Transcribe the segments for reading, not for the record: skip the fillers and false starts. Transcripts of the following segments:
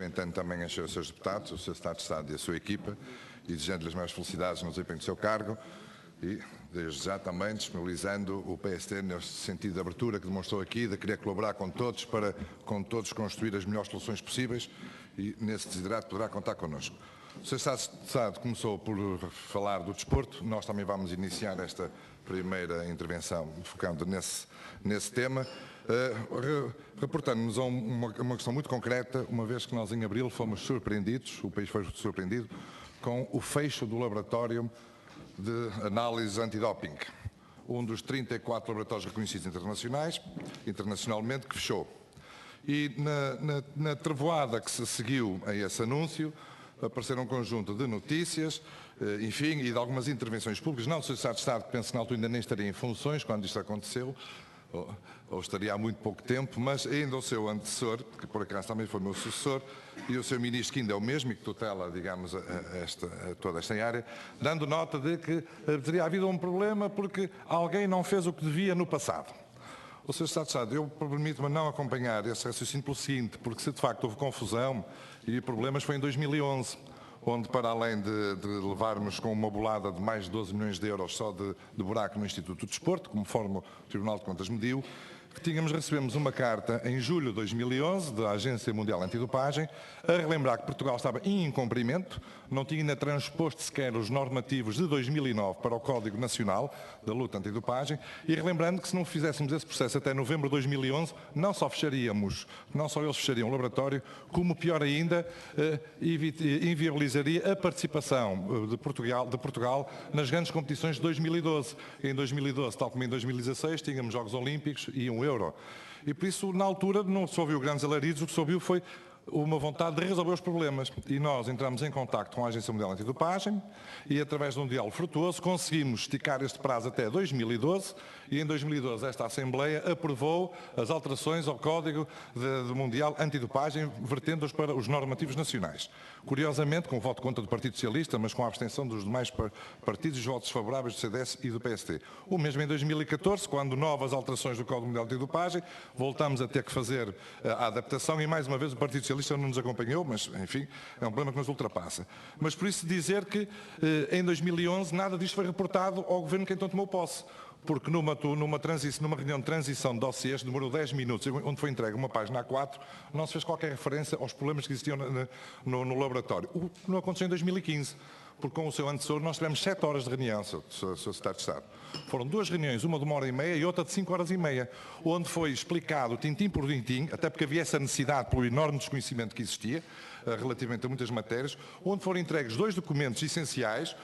Cumprimentando também os seus deputados, o Sr. Secretário de Estado e a sua equipa, e desejando-lhes as maiores felicidades no desempenho do seu cargo e, desde já, também disponibilizando o PST nesse sentido de abertura que demonstrou aqui, de querer colaborar com todos para, com todos, construir as melhores soluções possíveis e, nesse desiderato, poderá contar connosco. O Sr. Secretário de Estado começou por falar do desporto, nós também vamos iniciar esta primeira intervenção focando nesse tema, reportando-nos a uma questão muito concreta, uma vez que nós em abril fomos surpreendidos, o país foi surpreendido, com o fecho do laboratório de análise antidoping, um dos 34 laboratórios reconhecidos internacionalmente que fechou. E na trevoada que se seguiu a esse anúncio, apareceram um conjunto de notícias, enfim, e de algumas intervenções públicas, não do Sr. Secretário de Estado, que penso que na altura ainda nem estaria em funções quando isto aconteceu, ou estaria há muito pouco tempo, mas ainda o seu antecessor, que por acaso também foi meu sucessor, e o seu ministro, que ainda é o mesmo e que tutela, digamos, toda esta área, dando nota de que teria havido um problema porque alguém não fez o que devia no passado. O Sr. Secretário de Estado, eu permito-me não acompanhar esse raciocínio pelo seguinte, porque se de facto houve confusão e problemas foi em 2011, onde para além de levarmos com uma bolada de mais de 12 milhões de euros só de buraco no Instituto do Desporto, conforme o Tribunal de Contas mediu, recebemos uma carta em julho de 2011 da Agência Mundial Antidopagem a relembrar que Portugal estava em incumprimento, não tinha ainda transposto sequer os normativos de 2009 para o Código Nacional da Luta Antidopagem e relembrando que se não fizéssemos esse processo até novembro de 2011, não só eles fechariam o laboratório, como pior ainda, inviabilizaria a participação de Portugal nas grandes competições de 2012. Em 2012, tal como em 2016, tínhamos Jogos Olímpicos e um euro. E por isso, na altura, não se ouviu grandes alaridos, o que se ouviu foi uma vontade de resolver os problemas. E nós entramos em contacto com a Agência Mundial Antidopagem e, através de um diálogo frutuoso, conseguimos esticar este prazo até 2012 e, em 2012, esta Assembleia aprovou as alterações ao Código Mundial Antidopagem, vertendo-os para os normativos nacionais. Curiosamente, com o voto contra do Partido Socialista, mas com a abstenção dos demais partidos e os votos favoráveis do CDS e do PST. O mesmo em 2014, quando novas alterações do Código Mundial Antidopagem, voltamos a ter que fazer a adaptação e, mais uma vez, o Partido Socialista não nos acompanhou, mas, enfim, é um problema que nos ultrapassa. Mas por isso dizer que, em 2011, nada disto foi reportado ao Governo que então tomou posse. Porque numa reunião de transição de dossiês, demorou 10 minutos, onde foi entregue uma página A4, não se fez qualquer referência aos problemas que existiam no laboratório. O que não aconteceu em 2015, porque com o seu antecessor nós tivemos 7 horas de reunião, Sr. Secretário de Estado. Foram 2 reuniões, uma de 1h30 e outra de 5h30, onde foi explicado, tintim por tintim, até porque havia essa necessidade pelo enorme desconhecimento que existia, relativamente a muitas matérias, onde foram entregues 2 documentos essenciais,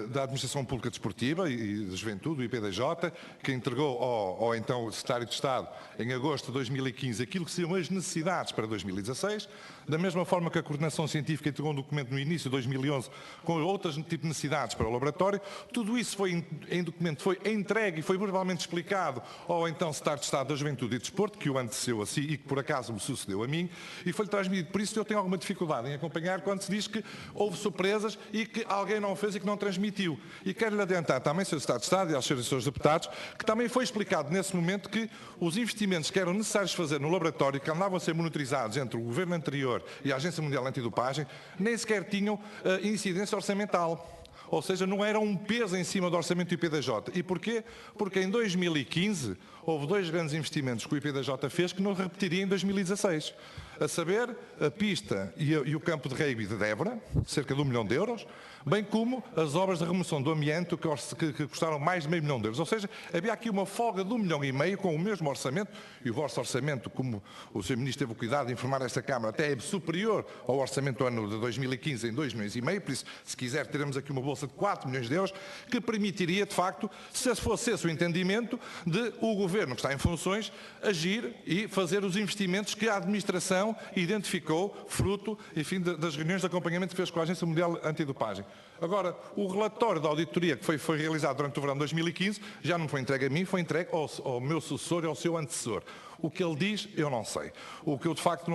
da Administração Pública Desportiva e da Juventude, o IPDJ, que entregou ao então Secretário de Estado, em agosto de 2015, aquilo que seriam as necessidades para 2016, da mesma forma que a Coordenação Científica entregou um documento no início de 2011 com outros tipos de necessidades para o laboratório. Tudo isso foi em documento, foi entregue e foi verbalmente explicado ao então Secretário de Estado da Juventude e Desporto, que o antecedeu assim e que por acaso me sucedeu a mim, e foi-lhe transmitido. Por isso eu tenho alguma dificuldade em acompanhar quando se diz que houve surpresas e que alguém não fez e que não transmitiu. E quero-lhe adiantar também, Sr. Secretário de Estado e aos seus deputados, que também foi explicado nesse momento que os investimentos que eram necessários fazer no laboratório, que andavam a ser monitorizados entre o Governo anterior e a Agência Mundial Antidopagem, nem sequer tinham incidência orçamental. Ou seja, não era um peso em cima do orçamento do IPDJ. E porquê? Porque em 2015 houve 2 grandes investimentos que o IPDJ fez que não repetiria em 2016. A saber, a pista e o campo de rugby de Évora, cerca de 1 milhão de euros, bem como as obras de remoção do amianto que custaram mais de meio milhão de euros. Ou seja, havia aqui uma folga de 1,5 milhão com o mesmo orçamento, e o vosso orçamento, como o Sr. Ministro teve o cuidado de informar esta Câmara, até é superior ao orçamento do ano de 2015 em 2,5 milhões, por isso, se quiser, teremos aqui uma bolsa de 4 milhões de euros, que permitiria, de facto, se fosse esse o entendimento, de o Governo que está em funções agir e fazer os investimentos que a Administração identificou, fruto, enfim, das reuniões de acompanhamento que fez com a Agência Mundial Antidopagem. Agora, o relatório da auditoria que foi realizado durante o verão de 2015 já não foi entregue a mim, foi entregue ao meu sucessor e ao seu antecessor. O que ele diz, eu não sei. O que eu, de facto,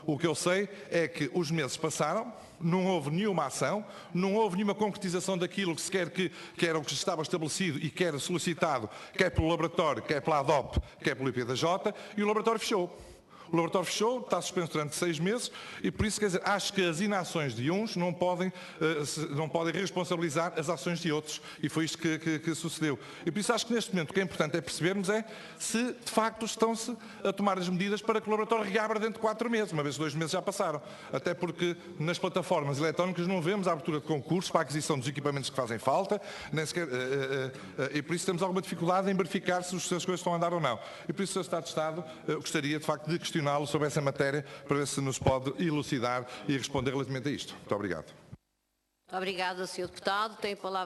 o que eu sei é que os meses passaram, não houve nenhuma ação, não houve nenhuma concretização daquilo que se quer que era o que estava estabelecido e que era solicitado, quer pelo laboratório, quer pela ADOP, quer pelo IPDJ, e o laboratório fechou. O laboratório fechou, está suspenso durante 6 meses e por isso, quer dizer, acho que as inações de uns não podem responsabilizar as ações de outros e foi isto que sucedeu. E por isso acho que neste momento o que é importante é percebermos se de facto estão-se a tomar as medidas para que o laboratório reabra dentro de 4 meses, uma vez 2 meses já passaram. Até porque nas plataformas eletrónicas não vemos a abertura de concursos para a aquisição dos equipamentos que fazem falta, nem sequer, e por isso temos alguma dificuldade em verificar se as coisas estão a andar ou não. E por isso, Sr. Secretário de Estado, gostaria de facto de questioná-lo sobre essa matéria para ver se nos pode elucidar e responder relativamente a isto. Muito obrigado. Obrigada, Sr. Deputado. Tem a palavra